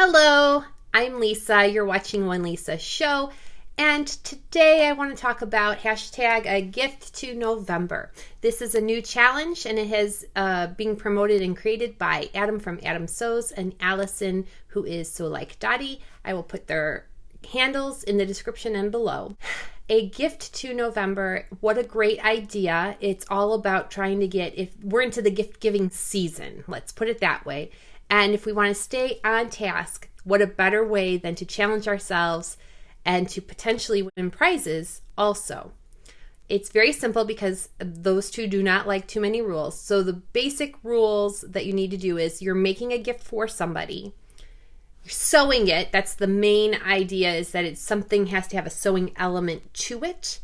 Hello, I'm Lisa. You're watching One Lisa Show, and today I want to talk about hashtag a gift to November. This is a new challenge, and it has being promoted and created by Adam from Adam Sews and Alison, who is Sew Like Dotty. I will put their handles in the description and below. A gift to November, what a great idea. It's all about trying to get, if we're into the gift giving season, let's put it that way. And if we want to stay on task, what a better way than to challenge ourselves and to potentially win prizes also. It's very simple because those two do not like too many rules. So the basic rules that you need to do is you're making a gift for somebody. You're sewing it. That's the main idea, is that it's something has to have a sewing element to it.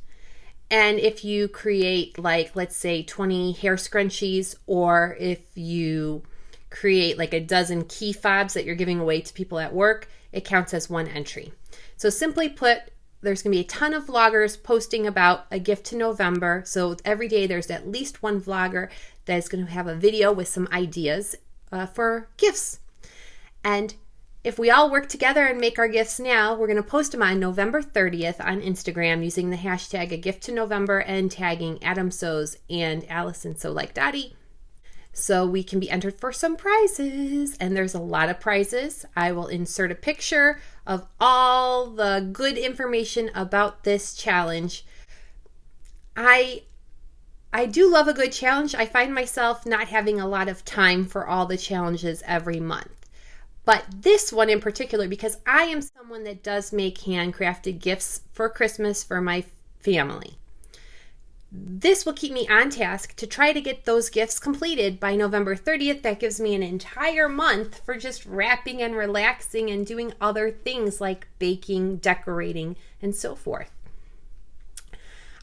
And if you create, like, let's say 20 hair scrunchies, or if you create like a dozen key fobs that you're giving away to people at work, it counts as one entry. So simply put, there's going to be a ton of vloggers posting about a gift to November. So every day there's at least one vlogger that is going to have a video with some ideas for gifts. And if we all work together and make our gifts now, we're going to post them on November 30th on Instagram using the hashtag a gift to November and tagging Adam Sews and Alison Sew Like Dotty. So we can be entered for some prizes, and there's a lot of prizes. I will insert a picture of all the good information about this challenge. I do love a good challenge. I find myself not having a lot of time for all the challenges every month. But this one in particular, because I am someone that does make handcrafted gifts for Christmas for my family. This will keep me on task to try to get those gifts completed by November 30th. That gives me an entire month for just wrapping and relaxing and doing other things like baking, decorating, and so forth.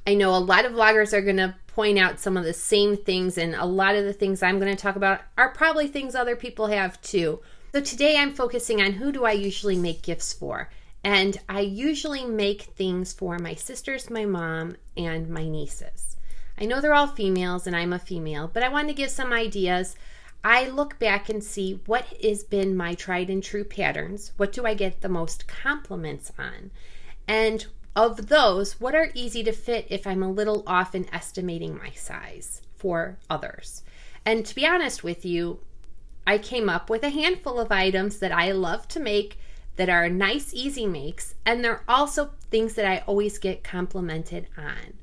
I know a lot of vloggers are going to point out some of the same things, and a lot of the things I'm going to talk about are probably things other people have too. So today I'm focusing on who do I usually make gifts for. And I usually make things for my sisters, my mom, and my nieces. I know they're all females and I'm a female, but I wanted to give some ideas. I look back and see what has been my tried and true patterns. What do I get the most compliments on? And of those, what are easy to fit if I'm a little off in estimating my size for others? And to be honest with you, I came up with a handful of items that I love to make that are nice, easy makes, and they're also things that I always get complimented on.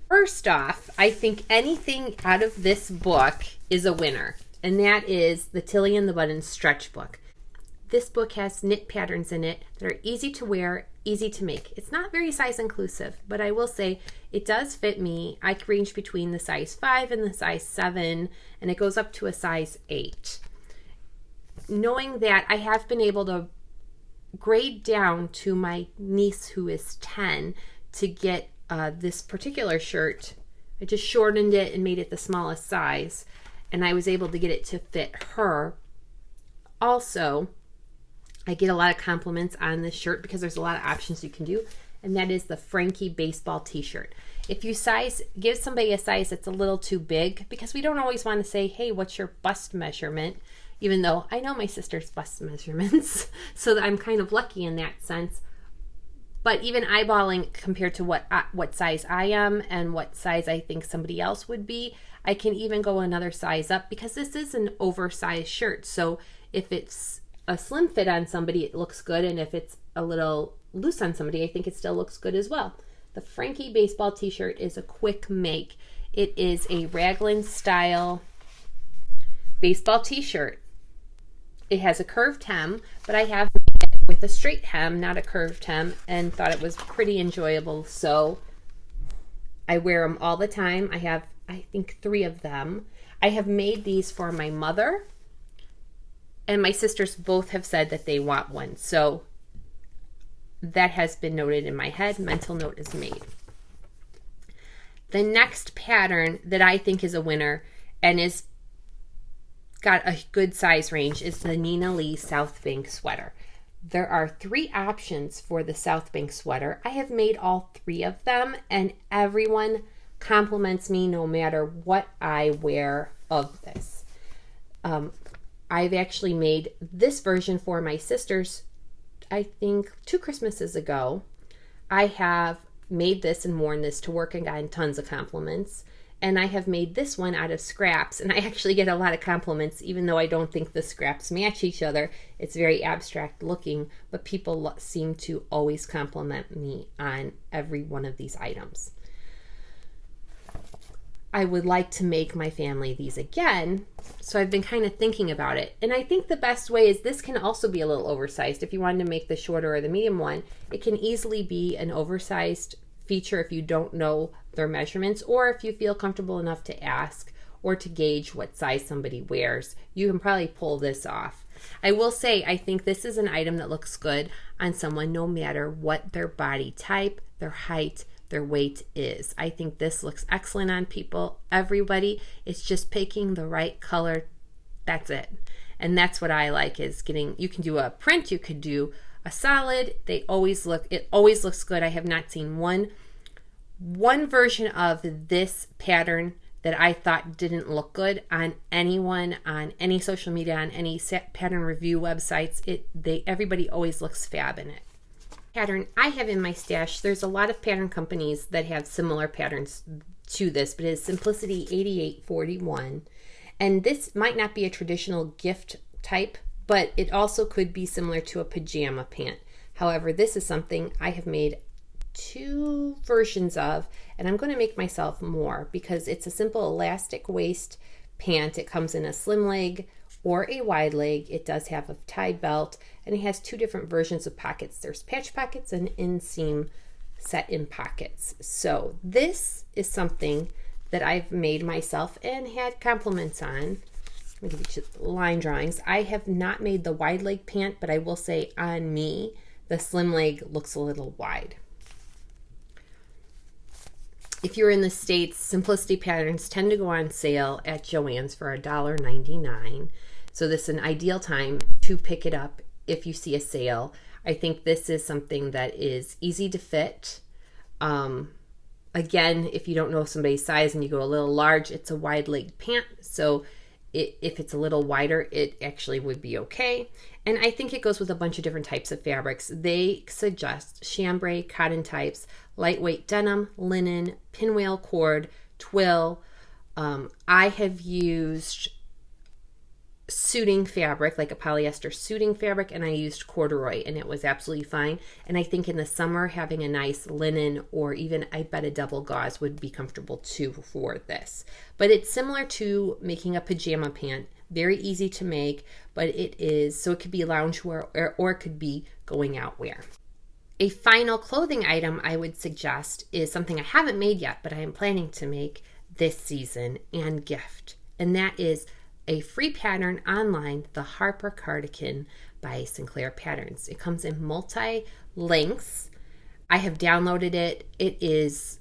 First off, I think anything out of this book is a winner, and that is the Tilly and the Button stretch book. This book has knit patterns in it that are easy to wear, easy to make. It's not very size inclusive, but I will say it does fit me. I range between the size 5 and the size 7, and it goes up to a size 8. Knowing that, I have been able to grade down to my niece who is 10 to get this particular shirt. I just shortened it and made it the smallest size, and I was able to get it to fit her. Also, I get a lot of compliments on this shirt because there's a lot of options you can do, and that is the Frankie baseball t-shirt. If you give somebody a size that's a little too big, because we don't always want to say, hey, what's your bust measurement? Even though I know my sister's bust measurements, so I'm kind of lucky in that sense. But even eyeballing compared to what size I am and what size I think somebody else would be, I can even go another size up because this is an oversized shirt. So if it's a slim fit on somebody, it looks good. And if it's a little loose on somebody, I think it still looks good as well. The Frankie baseball t-shirt is a quick make. It is a raglan style baseball t-shirt. It has a curved hem, but I have made it with a straight hem, not a curved hem, and thought it was pretty enjoyable. So I wear them all the time. I have, I think, 3 of them. I have made these for my mother, and my sisters both have said that they want one. So that has been noted in my head. Mental note is made. The next pattern that I think is a winner and is got a good size range is the Nina Lee South Bank sweater. There are 3 options for the South Bank sweater. I have made all 3 of them, and everyone compliments me no matter what I wear of this. I've actually made this version for my sisters, I think 2 Christmases ago. I have made this and worn this to work and gotten tons of compliments. And I have made this one out of scraps, and I actually get a lot of compliments, even though I don't think the scraps match each other. It's very abstract looking, but people seem to always compliment me on every one of these items. I would like to make my family these again, so I've been kind of thinking about it. And I think the best way is this can also be a little oversized. If you wanted to make the shorter or the medium one, it can easily be an oversized feature if you don't know their measurements, or if you feel comfortable enough to ask or to gauge what size somebody wears. You can probably pull this off. I will say, I think this is an item that looks good on someone no matter what their body type, their height, their weight is. I think this looks excellent on people, everybody. It's just picking the right color. That's it. And that's what I like, is getting, you can do a print, you could do a solid. It always looks good. I have not seen one version of this pattern that I thought didn't look good on anyone, on any social media, on any pattern review websites. Everybody always looks fab in it. Pattern I have in my stash, there's a lot of pattern companies that have similar patterns to this, but it is Simplicity 8841. And this might not be a traditional gift type, but it also could be similar to a pajama pant. However, this is something I have made 2 versions of, and I'm going to make myself more because it's a simple elastic waist pant. It comes in a slim leg or a wide leg. It does have a tied belt, and it has 2 different versions of pockets. There's patch pockets and inseam set-in pockets. So this is something that I've made myself and had compliments on. Let me give you line drawings. I have not made the wide leg pant, but I will say on me, the slim leg looks a little wide. If you're in the States, Simplicity patterns tend to go on sale at Joann's for $1.99. So this is an ideal time to pick it up if you see a sale. I think this is something that is easy to fit. Again, if you don't know somebody's size and you go a little large, it's a wide leg pant. So if it's a little wider, it actually would be okay. And I think it goes with a bunch of different types of fabrics. They suggest chambray, cotton types, lightweight denim, linen, pinwheel cord, twill. I have used suiting fabric, like a polyester suiting fabric, and I used corduroy, and it was absolutely fine. And I think in the summer, having a nice linen or even, I bet, a double gauze would be comfortable too for this. But it's similar to making a pajama pant. Very easy to make, but it is, so it could be loungewear or it could be going out wear. A final clothing item I would suggest is something I haven't made yet, but I am planning to make this season and gift. And that is a free pattern online, the Harper Cardigan by Sinclair Patterns. It comes in multi-lengths. I have downloaded it. It is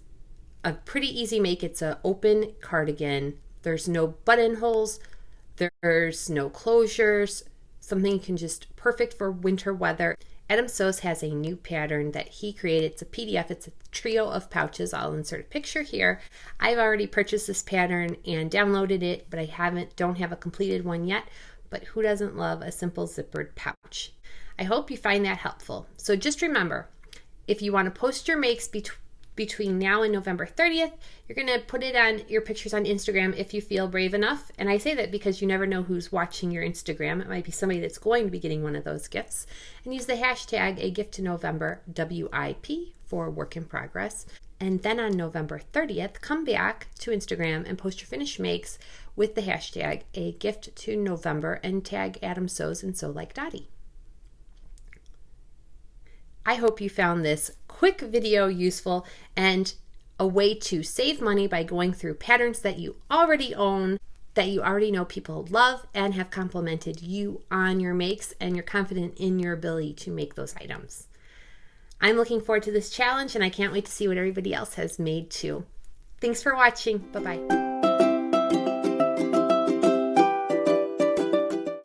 a pretty easy make. It's an open cardigan. There's no buttonholes. There's no closures. Something you can just, perfect for winter weather. Adam Sews has a new pattern that he created. It's a PDF. It's a trio of pouches. I'll insert a picture here. I've already purchased this pattern and downloaded it, but don't have a completed one yet. But who doesn't love a simple zippered pouch? I hope you find that helpful. So just remember, if you want to post your makes between now and November 30th, you're going to put it on your pictures on Instagram if you feel brave enough. And I say that because you never know who's watching your Instagram. It might be somebody that's going to be getting one of those gifts. And use the hashtag #AGiftToNovember, WIP, for work in progress. And then on November 30th, come back to Instagram and post your finished makes with the hashtag #AGiftToNovember and tag Adam Sews and Sew Like Dotty. I hope you found this quick video useful and a way to save money by going through patterns that you already own, that you already know people love and have complimented you on your makes, and you're confident in your ability to make those items. I'm looking forward to this challenge, and I can't wait to see what everybody else has made too. Thanks for watching. Bye-bye.